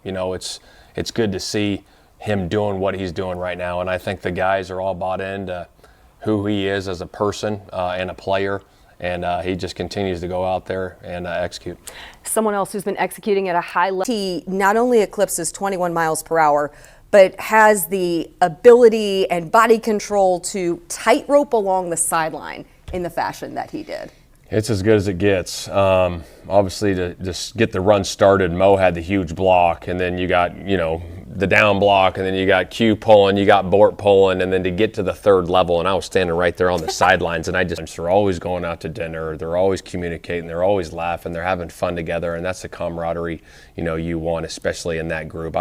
it's good to see him doing what he's doing right now. And I think the guys are all bought into who he is as a person and a player. And he just continues to go out there and execute. Someone else who's been executing at a high level. He not only eclipses 21 miles per hour, but has the ability and body control to tightrope along the sideline in the fashion that he did. It's as good as it gets. Obviously, to just get the run started, Mo had the huge block, and then you got, the down block, and then you got Q pulling, you got Bort pulling, and then to get to the third level, and I was standing right there on the sidelines, and they're always going out to dinner, they're always communicating, they're always laughing, they're having fun together, and that's the camaraderie, you want, especially in that group.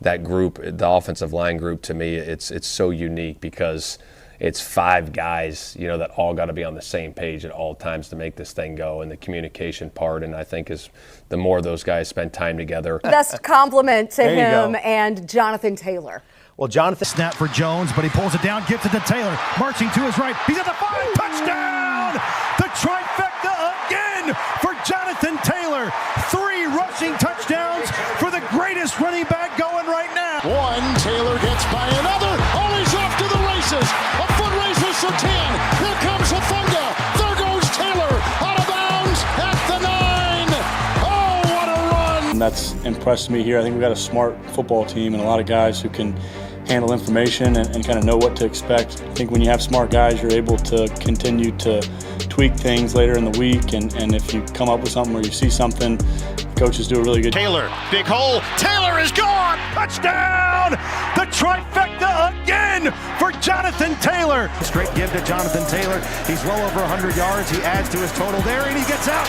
That group, the offensive line group, to me, it's so unique because it's 5 guys, that all got to be on the same page at all times to make this thing go, and the communication part. And I think is the more those guys spend time together. Best compliment to him and Jonathan Taylor. Well, Jonathan snap for Jones, but he pulls it down, gives it to Taylor, marching to his right. He's at the 5, touchdown! The trifecta again for Jonathan Taylor. 3 rushing touchdowns for the greatest running back going right now. One, Taylor gets by another. Oh, he's off to the races. A foot races for 10. Here comes Hufanga. There goes Taylor out of bounds at the 9. Oh, what a run. And that's impressed me here. I think we've got a smart football team and a lot of guys who can handle information and kind of know what to expect. I think when you have smart guys, you're able to continue to tweak things later in the week. And if you come up with something or you see something, coaches do a really good job. Taylor, big hole. Taylor is gone. Touchdown! The trifecta again for Jonathan Taylor. Straight give to Jonathan Taylor. He's well over 100 yards. He adds to his total there, and he gets out.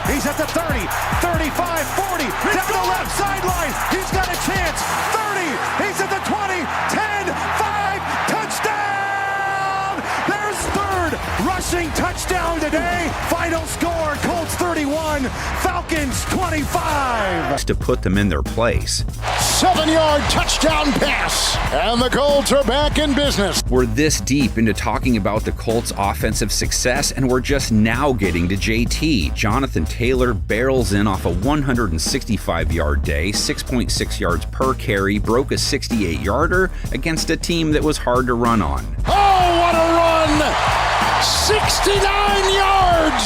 He's at the 30, 35, 40, down the left sideline. He's got a chance. 30, he's at the 20, 10, 5, touchdown! There's third rushing touchdown today. Final score, Colts 31, Falcons 25. To put them in their place. 7-yard touchdown pass, and the Colts are back in business. We're this deep into talking about the Colts' offensive success, and we're just now getting to JT. Jonathan Taylor barrels in off a 165-yard day, 6.6 yards per carry, broke a 68-yarder against a team that was hard to run on. Oh, what a run! 69 yards!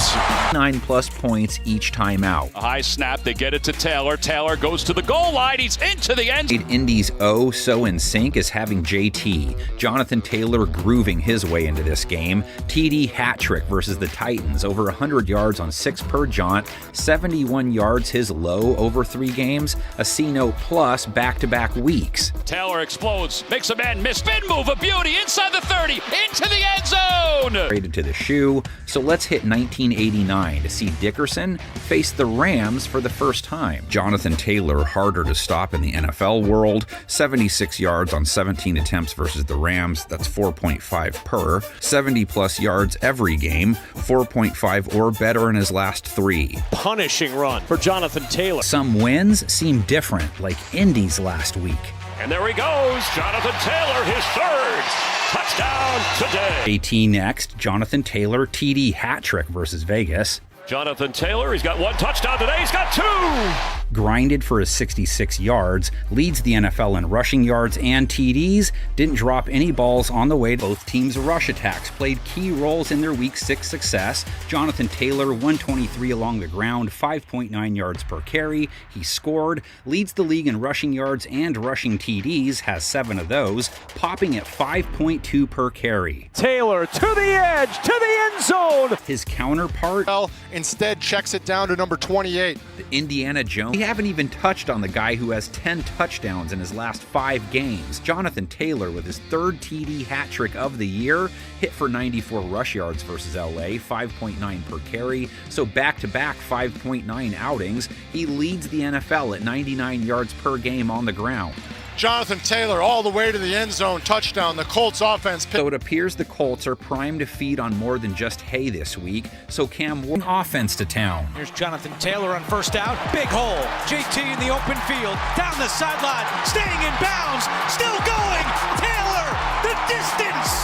9+ points each time out. A high snap, they get it to Taylor. Taylor goes to the goal line. He's into the end zone. Indy's oh so in sync is having JT. Jonathan Taylor grooving his way into this game. TD hat trick versus the Titans. Over 100 yards on 6 per jaunt. 71 yards his low over 3 games. A C-note plus back-to-back weeks. Taylor explodes, makes a man miss. Spin move, a beauty, inside the 30, into the end zone. Traded to the shoe. So let's hit 1989 to see Dickerson face the Rams for the first time. Jonathan Taylor harder to stop in the NFL world. 76 yards on 17 attempts versus the Rams. That's 4.5 per. 70+ yards every game. 4.5 or better in his last 3. Punishing run for Jonathan Taylor. Some wins seem different, like Indy's last week. And there he goes, Jonathan Taylor, his 3rd touchdown today. JT next, Jonathan Taylor TD hat trick versus Vegas. Jonathan Taylor, he's got 1 touchdown today, he's got 2. Grinded for his 66 yards, leads the NFL in rushing yards and TDs, didn't drop any balls on the way. Both teams' rush attacks played key roles in their Week 6 success. Jonathan Taylor, 123 along the ground, 5.9 yards per carry. He scored, leads the league in rushing yards and rushing TDs, has 7 of those, popping at 5.2 per carry. Taylor to the edge, to the end zone. His counterpart instead checks it down to number 28. The Indiana Jones. We haven't even touched on the guy who has 10 touchdowns in his last 5 games. Jonathan Taylor with his 3rd TD hat trick of the year, hit for 94 rush yards versus LA, 5.9 per carry, so back-to-back 5.9 outings. He leads the NFL at 99 yards per game on the ground. Jonathan Taylor all the way to the end zone, touchdown. The Colts offense. So it appears the Colts are primed to feed on more than just hay this week, so Cam Ward offense to town. Here's Jonathan Taylor on first out, big hole. JT in the open field, down the sideline, staying in bounds, still going. Taylor, the distance.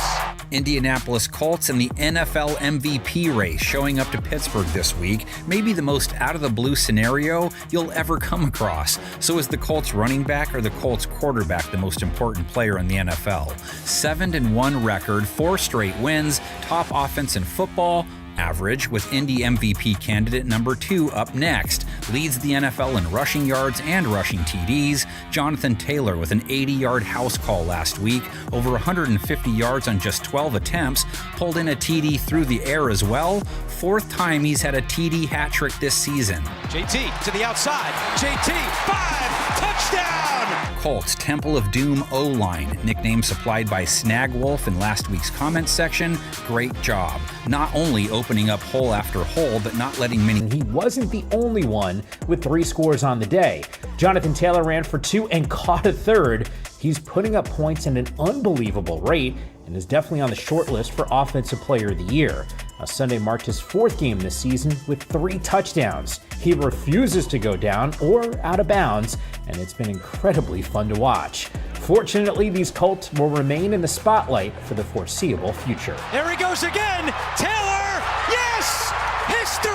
Indianapolis Colts in the NFL MVP race showing up to Pittsburgh this week, maybe the most out-of-the-blue scenario you'll ever come across. So is the Colts running back or the Colts quarterback the most important player in the NFL? 7-1 record, 4 straight wins, top offense in football, average, with Indy MVP candidate number 2 up next. Leads the NFL in rushing yards and rushing TDs. Jonathan Taylor with an 80-yard house call last week, over 150 yards on just 12 attempts, pulled in a TD through the air as well. 4th time he's had a TD hat trick this season. JT to the outside. JT, 5, touchdown! Colts Temple of Doom O-line, nickname supplied by Snagwolf in last week's comments section. Great job. Not only opening up hole after hole, but not letting many. He wasn't the only one with 3 scores on the day. Jonathan Taylor ran for 2 and caught a 3rd. He's putting up points at an unbelievable rate and is definitely on the short list for Offensive Player of the Year. Now, Sunday marked his 4th game this season with 3 touchdowns. He refuses to go down or out of bounds, and it's been incredibly fun to watch. Fortunately, these Colts will remain in the spotlight for the foreseeable future. There he goes again. Taylor, yes! History!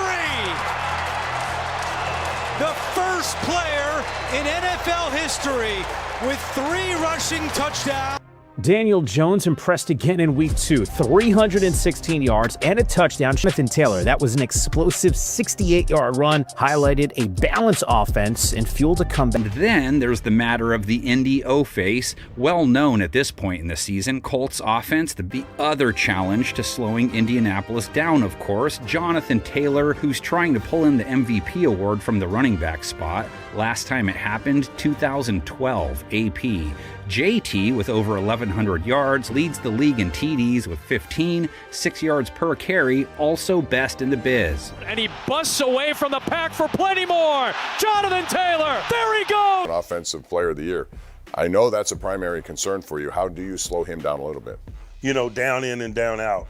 The first player in NFL history with 3 rushing touchdowns. Daniel Jones impressed again in week 2, 316 yards and a touchdown. Jonathan Taylor, that was an explosive 68-yard run, highlighted a balanced offense and fueled a comeback. And then there's the matter of the Indy O-face, well known at this point in the season. Colts offense, the other challenge to slowing Indianapolis down, of course. Jonathan Taylor, who's trying to pull in the MVP award from the running back spot. Last time it happened, 2012 AP. JT, with over 1,100 yards, leads the league in TDs with 15, 6 yards per carry, also best in the biz. And he busts away from the pack for plenty more. Jonathan Taylor, there he goes. Offensive Player of the Year. I know that's a primary concern for you. How do you slow him down a little bit? You know, down in and down out.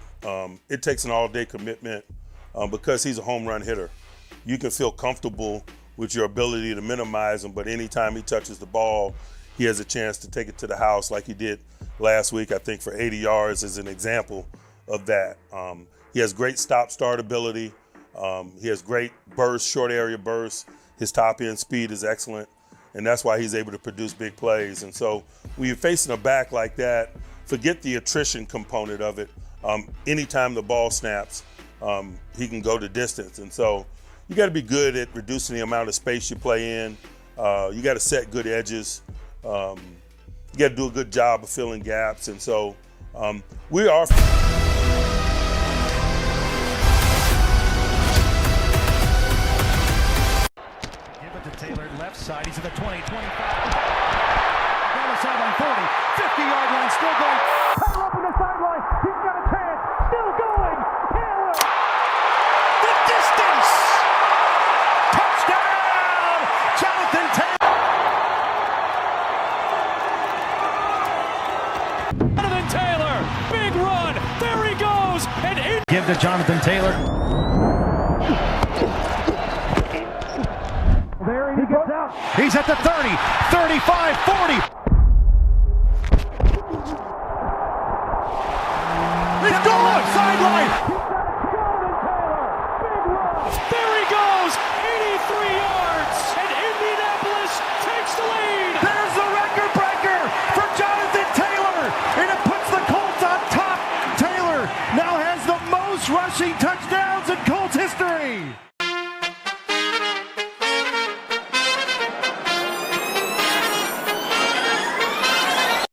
It takes an all-day commitment because he's a home run hitter. You can feel comfortable with your ability to minimize him, but anytime he touches the ball, he has a chance to take it to the house like he did last week, I think, for 80 yards as an example of that. He has great stop-start ability. He has great burst, short area burst. His top-end speed is excellent, and that's why he's able to produce big plays. And so when you're facing a back like that, forget the attrition component of it. Anytime the ball snaps, he can go the distance. And so you got to be good at reducing the amount of space you play in. You got to set good edges. You got to do a good job of filling gaps. And so we are. Give it to Taylor, left side. He's at the 20, 25. Down the sideline, 40, 50-yard line, still going. Taylor up in the sideline. He's got a chance. Still going. Taylor. The distance. Touchdown. Jonathan Taylor. Jonathan Taylor, big run. There he goes. And Give to Jonathan Taylor. There he gets out. He's at the 30, 35, 40. He's gone! Sideline!